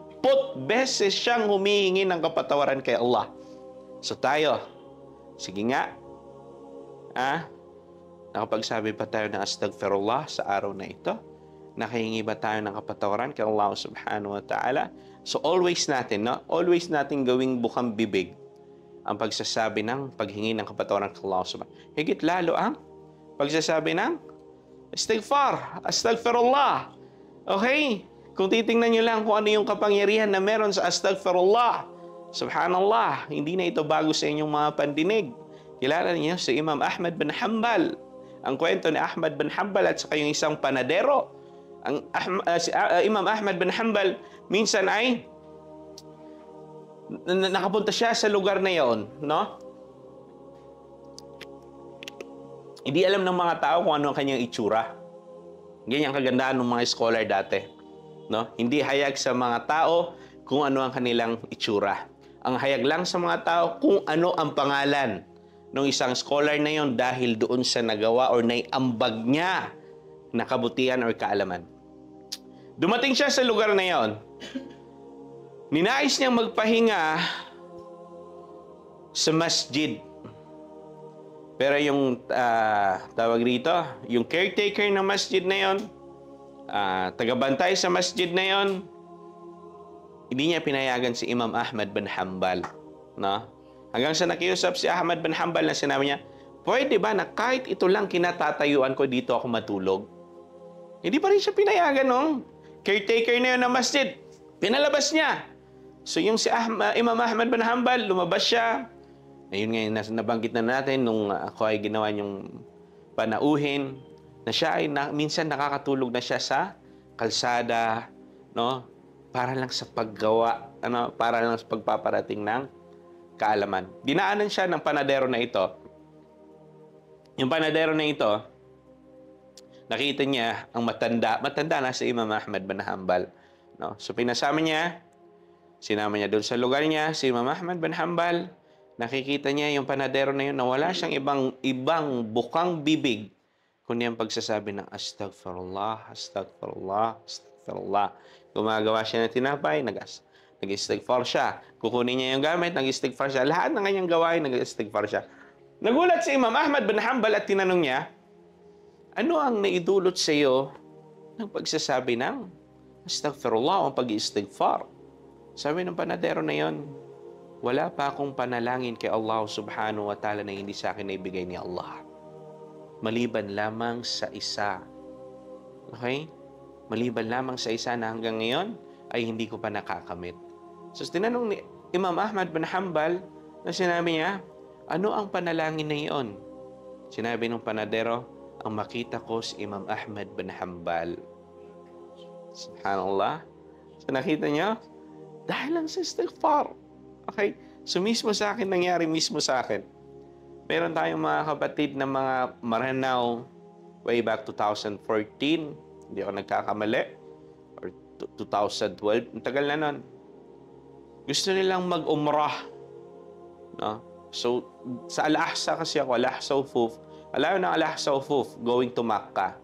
beses siyang humihingi ng kapatawaran kay Allah. So tayo, sige nga, nakapagsabi pa tayo ng astaghfirullah sa araw na ito? Nakahingi ba tayo ng kapatawaran kay Allah subhanahu wa ta'ala? So always natin, no? Always natin gawing bukang bibig ang pagsasabi ng paghingi ng kapatawaran kay Allah subhanahu wa ta'ala. Higit lalo ang pagsasabi ng astaghfirullah. Okay? Kung titingnan nyo lang kung ano yung kapangyarihan na meron sa astaghfirullah, subhanallah, hindi na ito bago sa inyong mga pandinig. Kilala niyo si Imam Ahmad bin Hanbal. Ang kwento ni Ahmad bin Hanbal at saka yung isang panadero. Imam Ahmad bin Hanbal, minsan ay nakapunta siya sa lugar na yon, no? Hindi alam ng mga tao kung ano ang kanyang itsura. Ganyan ang kagandahan ng mga scholar dati. No? Hindi hayag sa mga tao kung ano ang kanilang itsura. Ang hayag lang sa mga tao kung ano ang pangalan. ng isang scholar na yon dahil doon sa nagawa or naiambag niya na kabutihan or kaalaman. Dumating siya sa lugar na yon. Ninais niyang magpahinga sa masjid. Pero yung tawag rito, yung caretaker ng masjid na yon, tagabantay sa masjid na yon, hindi niya pinayagan si Imam Ahmad bin Hanbal. No? Hanggang sa nakiusap si Ahmad bin Hanbal na sinabi niya, pwede ba na kahit ito lang kinatatayuan ko dito ako matulog? Hindi pa rin siya pinayagan, no? Caretaker na yun ng masjid. Pinalabas niya. So yung si Imam Ahmad bin Hanbal, lumabas siya. Ayun ngayon, nabanggit na natin nung ako ay ginawa yung panauhin, na siya ay minsan nakakatulog na siya sa kalsada, no? Para lang sa paggawa, para lang sa pagpaparating ng kaalaman. Dinaanan siya ng panadero na ito. Yung panadero na ito, nakita niya ang matanda na si Imam Ahmad bin Hanbal. No? So pinasama niya, sinama niya doon sa lugar niya, si Imam Ahmad bin Hanbal, nakikita niya yung panadero na yun na wala siyang ibang bukang bibig, kundi ang pagsasabi ng Astaghfirullah, Astaghfirullah, Astaghfirullah. Gumagawa siya ng tinapay, nag-istighfar siya. Kukunin niya yung gamit, nag-istighfar siya. Lahat ng kanyang gawain, nag-istighfar siya. Nagulat si Imam Ahmad bin Hanbal at tinanong niya, ano ang naidulot sa iyo ng pagsasabi ng Astaghfirullah o pag-istighfar? Sabi ng panadero na yon, wala pa akong panalangin kay Allah subhanahu wa ta'ala na hindi sa akin naibigay ni Allah. Maliban lamang sa isa. Okay? Maliban lamang sa isa na hanggang ngayon ay hindi ko pa nakakamit. So tinanong ni Imam Ahmad bin Hanbal na sinabi niya, ano ang panalangin na iyon? Sinabi ng panadero, ang makita ko si Imam Ahmad bin Hanbal. Subhanallah. So nakita niyo? Dahil lang sa istighfar. Okay? So mismo sa akin, nangyari mismo sa akin. Meron tayong mga kapatid na mga Maranao way back 2014. Hindi ako nagkakamali. Or 2012. Ang tagal na nun. Gusto nilang mag-umrah. No? So, sa Al-Ahsa kasi ako, Al-Ahsa Ufuf. Alam na Al-Ahsa Ufuf, going to Makkah.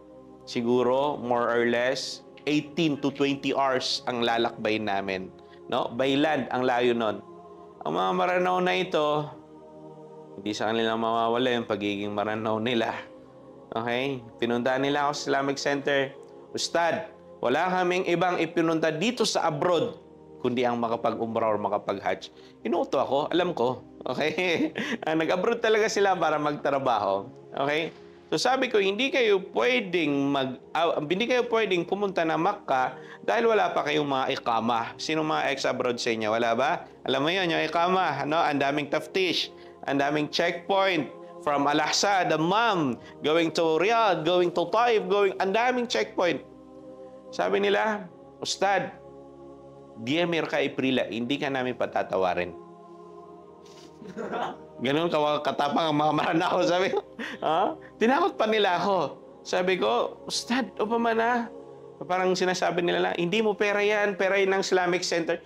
Siguro, more or less, 18 to 20 hours ang lalakbay namin. No? By land, ang layo nun. Ang mga Maranao na ito, hindi sa kanila mawawala yung pagiging Maranao nila. Okay? Pinuntahan nila ako sa Islamic Center. Ustad, wala kaming ibang ipinunta dito sa abroad, kundi ang makapag-umrah or makapag-hajj. Inuuto ako, alam ko. Okay? Nag-abroad talaga sila para magtrabaho. Okay? So sabi ko, hindi kayo pwedeng pumunta na Makkah dahil wala pa kayong mga ikama. Sino mga ex-abroad sa inyo? Wala ba? Alam mo yun, yung ikama. Ano? Ang daming taftish, ang daming checkpoint. From Al-Ahsa, Dammam, going to Riyadh, going to Taif, ang daming checkpoint. Sabi nila, Ustad, Diemir ka Aprila, hindi ka namin patatawarin. Ganun katapang ang mga Maranao, sabi ko. Tinakot pa nila ako. Sabi ko, Ustad, o pa man parang sinasabi nila, hindi mo pera yan ng Islamic Center.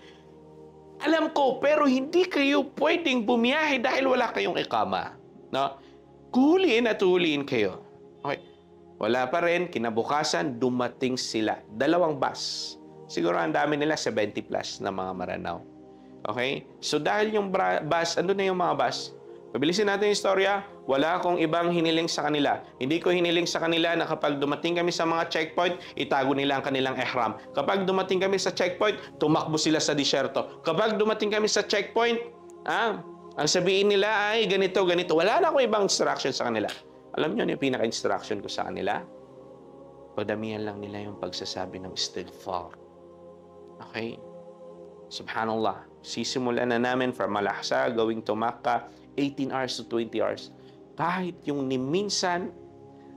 Alam ko, pero hindi kayo pwedeng bumiyahe dahil wala kayong ikama. No? Huliin at huliin kayo. Okay. Wala pa rin, kinabukasan, dumating sila. 2 bus. Siguro ang dami nila, 70 plus na mga Maranao. Okay? So dahil yung bus, ano na yung mga bus? Pabilisin natin yung istorya. Wala akong ibang hiniling sa kanila. Hindi ko hiniling sa kanila na kapag dumating kami sa mga checkpoint, itago nila ang kanilang ihram. Kapag dumating kami sa checkpoint, tumakbo sila sa disyerto. Kapag dumating kami sa checkpoint, ang sabihin nila ay ganito, ganito. Wala na akong ibang instruction sa kanila. Alam niyo yung pinaka-instruction ko sa kanila? Pagdamihan lang nila yung pagsasabi ng istighfar. Okay? Subhanallah. Sisimulan na namin from Al-Ahsa going to Makkah, 18 hours to 20 hours. Kahit yung ni minsan,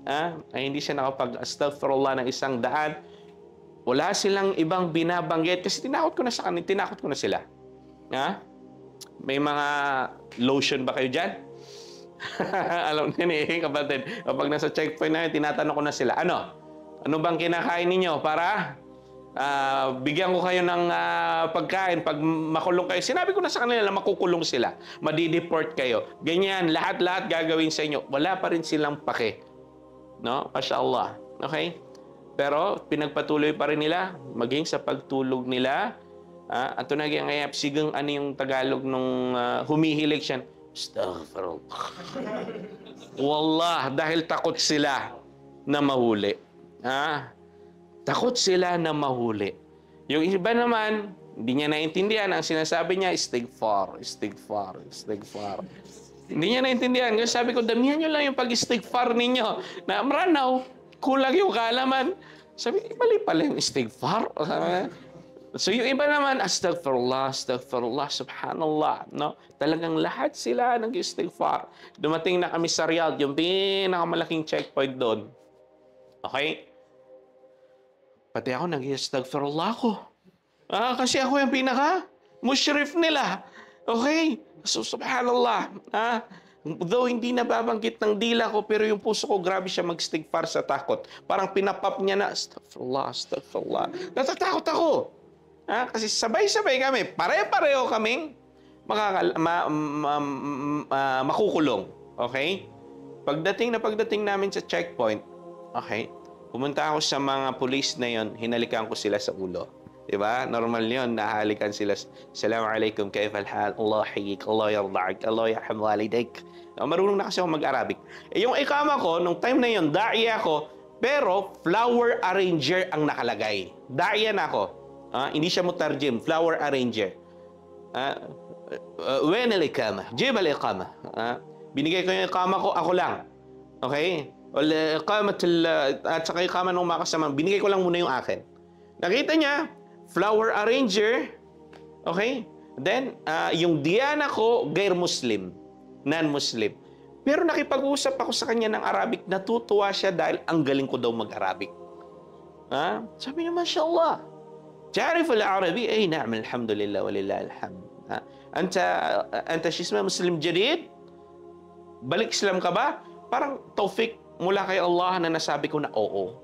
ay hindi siya nakapag-astaghfirullah ng 100, wala silang ibang binabanggit kasi tinakot ko na sila. May mga lotion ba kayo dyan? Alam niyo ni kapatid, kapag nasa checkpoint na yun, tinatanong ko na sila, ano bang kinakain ninyo para Bigyan ko kayo ng pagkain pag makulong kayo. Sinabi ko na sa kanila na makukulong sila. Madideport kayo. Ganyan, lahat-lahat gagawin sa inyo. Wala pa rin silang pake. No? Masya Allah. Okay? Pero pinagpatuloy pa rin nila maging sa pagtulog nila. At naging ayap sigang ano yung Tagalog nung humihilig siya. Astaghfirullah. Wallah, dahil takot sila na mahuli. Takot sila na mahuli. Yung iba naman, hindi niya naintindihan. Ang sinasabi niya, istighfar, istighfar, istighfar. Hindi niya naintindihan. Kasi sabi ko, damihan niyo lang yung pag-istighfar ninyo. Na maranaw, kulang yung kaalaman. Sabi, mali pala yung istighfar. So yung iba naman, astaghfirullah, astaghfirullah, subhanallah. No? Talagang lahat sila nag-istighfar. Dumating na kami sa Riyadh, yung pinakamalaking checkpoint doon. Okay? Pati ako nag-istaghfirullah ako. Kasi ako yung pinaka-mushrif nila. Okay? So subhanallah. Though hindi nababanggit ng dila ko, pero yung puso ko, grabe siya mag-istighfar sa takot. Parang pinapap niya na, astaghfirullah, astaghfirullah. Natatakot ako. Kasi sabay-sabay kami, pare-pareho kaming makukulong. Okay? Pagdating namin sa checkpoint, okay, pumunta ako sa mga pulis na yon, hinalikan ko sila sa ulo. Diba? Normal yon, nahalikan sila. Assalamualaikum, kayfa al-hal? Allah hayyik, Allah yarda'ak, Allah yarham walidaik. Marunong na kasi ako mag-Arabic. Yung ikama ko, nung time na yon, da'iya ako, pero flower arranger ang nakalagay. Da'iya na ako. Hindi siya mutarjim, flower arranger. Wen al-ikama, jib al-ikama. Binigay ko yung ikama ko, ako lang. Okay? At saka ikama ng makasama, binigay ko lang muna yung akin. Nakita niya, flower arranger. Okay? Then, yung Diana ko, gair Muslim. Non-Muslim. Pero nakipag-usap ako sa kanya ng Arabic, natutuwa siya dahil ang galing ko daw mag-Arabic. Sabi niya, mashallah. تعرف العربي؟ أي نعم الحمد لله ولله الحمد. أنت شو اسمه مسلم جديد؟ balik Islam ka ba? Parang taufik mula kay Allah na nasabi ko na oo.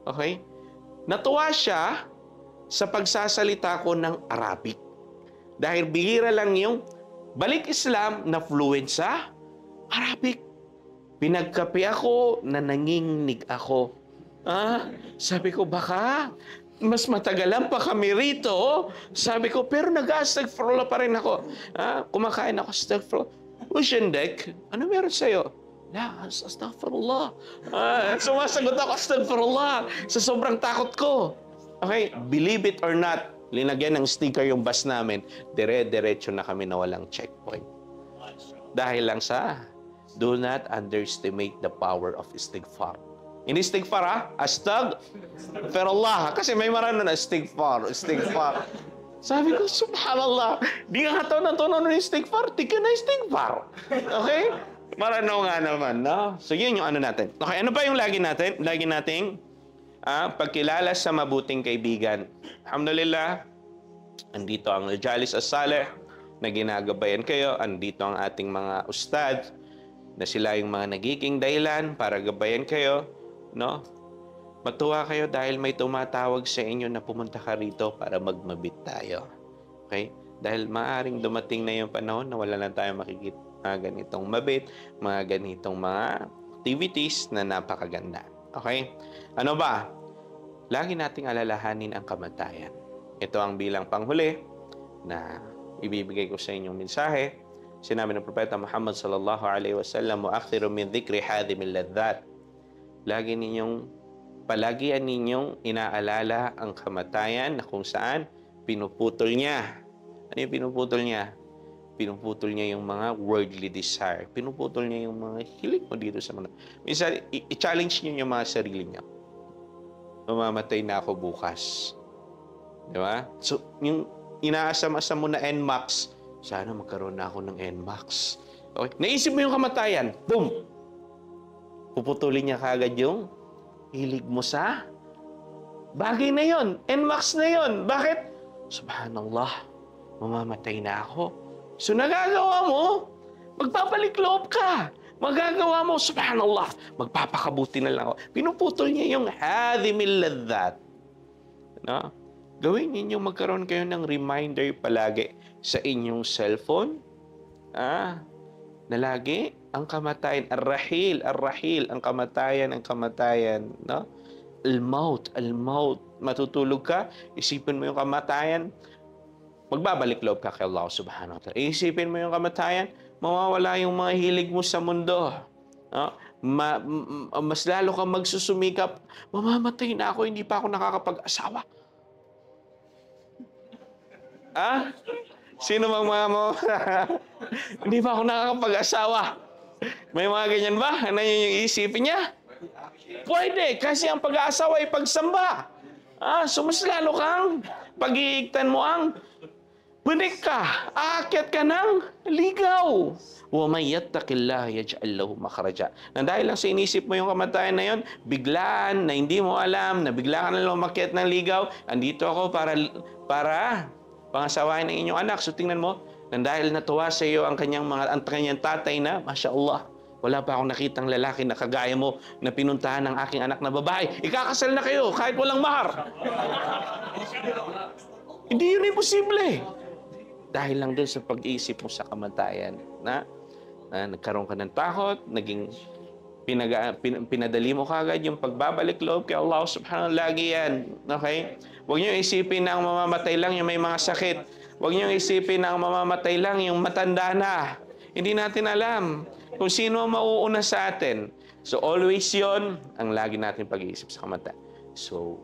Okay? Natuwa siya sa pagsasalita ko ng Arabic. Dahil bihira lang yung balik Islam na fluent sa Arabic. Pinagkape ako na nanginginig ako. Sabi ko, baka mas matagalan pa kami rito. Sabi ko, pero nag-astaghfirullah pa rin ako. Kumakain ako, astaghfirullah. Ushendek, ano meron sa'yo? La, astaghfirullah. Sumasagot ako, astaghfirullah. Sa sobrang takot ko. Okay, believe it or not, linagyan ng sticker yung bus namin, dire-diretso na kami na walang checkpoint. Dahil lang sa, do not underestimate the power of istighfar. Hindi istighfar, astaghfirullah. Kasi may marano na istighfar, istighfar. Sabi ko, subhanallah, di nga tono ng istighfar, di ka na istighfar. Okay? Marano nga naman, no? So yun yung ano natin. Okay, ano pa yung lagi natin? Lagi nating pagkilala sa mabuting kaibigan. Alhamdulillah, andito ang Jalis As-Saleh na ginagabayan kayo. Andito ang ating mga ustad na sila yung mga nagiging dahilan para gabayan kayo. No? Matuwa kayo dahil may tumatawag sa inyo na pumunta ka rito para magmabit tayo. Okay? Dahil maaring dumating na yung panahon na wala na tayong makikita mga ganitong mabit, mga ganitong mga activities na napakaganda. Okay? Ano ba? Lagi nating alalahanin ang kamatayan. Ito ang bilang panghuli na ibibigay ko sa inyong mensahe. Sinabi ng Propeta Muhammad sallallahu alaihi wasallam, "Mu'akhiru min dhikri hadhimil ladhat." Palagian ninyong inaalala ang kamatayan na kung saan pinuputol niya. Ano yung pinuputol niya? Pinuputol niya yung mga worldly desire. Pinuputol niya yung mga hilig mo dito sa mga... Minsan, i-challenge niyo yung mga sarili niyo. Mamamatay na ako bukas. Di ba? So, yung inaasam-asam mo na NMAX, sana magkaroon na ako ng NMAX. Okay? Naisip mo yung kamatayan, boom! Puputulin niya kagad yung hilig mo sa bagay na yon, NMAX na yon. Bakit? Subhanallah, mamamatay na ako. So nagagawa mo, magpapalik loob ka. Magagawa mo, subhanallah, magpapakabuti na lang ako. Pinuputol niya yung hadhimil ladhat. No? Gawin ninyong magkaroon kayo ng reminder palagi sa inyong cellphone. Na lagi ang kamatayan, ar-rahil, ang kamatayan, no? Al-maut, matutulog ka, isipin mo yung kamatayan, magbabalik loob ka kay Allah subhanahu wa ta'ala. Isipin mo yung kamatayan, mawawala yung mga hilig mo sa mundo. No? Mas lalo kang magsusumikap, mamamatay na ako, hindi pa ako nakakapag-asawa. Sino mang mga hindi pa ako nakakapag-asawa? May mga ganyan ba? Ano yung isipin niya? Pwede, kasi ang pag-aasawa ay pagsamba. So mas lalo kang pag-iigtan mo ang bunik ka, aakyat ka ng ligaw. Wa may yattaqillaha yaj'al lahu makhraja. Na dahil lang sa inisip mo yung kamatayan na yon, biglaan na hindi mo alam, na bigla ka na lang umakyat ng ligaw, andito ako para pangasawain ng inyong anak. So tingnan mo, na dahil natuwa sa iyo ang kanyang tatay na, Masya Allah, wala pa akong nakitang lalaki na kagaya mo na pinuntahan ng aking anak na babae. Ikakasal na kayo kahit walang mahar. Hindi yun imposible. Dahil lang din sa pag-iisip mo sa kamatayan na nagkaroon ka ng takot, naging pinadali mo kagad yung pagbabalik loob kay Allah subhanahu wa ta'ala. Lagi yan. Okay? Huwag niyo isipin na ang mamamatay lang yung may mga sakit. Huwag niyo isipin na ang mamamatay lang yung matanda na. Hindi natin alam kung sino ang mauuna sa atin. So always yon ang lagi natin pag-iisip sa kamatayan. So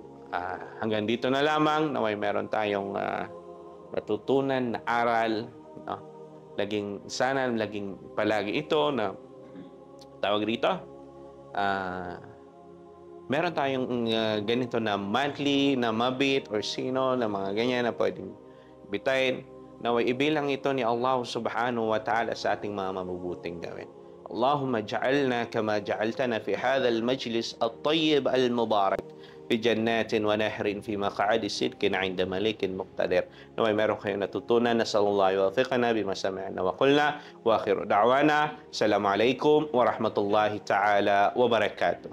hanggang dito na lamang, naway meron tayong matutunan na aral. No? Sana laging palagi ito na tawag rito. Meron tayong ganito na monthly na mabit or sino na mga ganyan na pwedeng bitain. Naway ibilang ito ni Allah subhanahu wa ta'ala sa ating mga mabubuting gawin. Allahumma ja'alna kama ja'altana fi hadha al-majlis at-tayyib al-mubarak fi jannatin wa nahrin fi maq'adi sidqin 'inda malikin muqtadir. Naway meron kayong natutunan na sallallahu yuwaffiqana bima sami'na wa qulna wa akhiru da'wana assalamu alaikum wa rahmatullahi ta'ala wa barakatuh.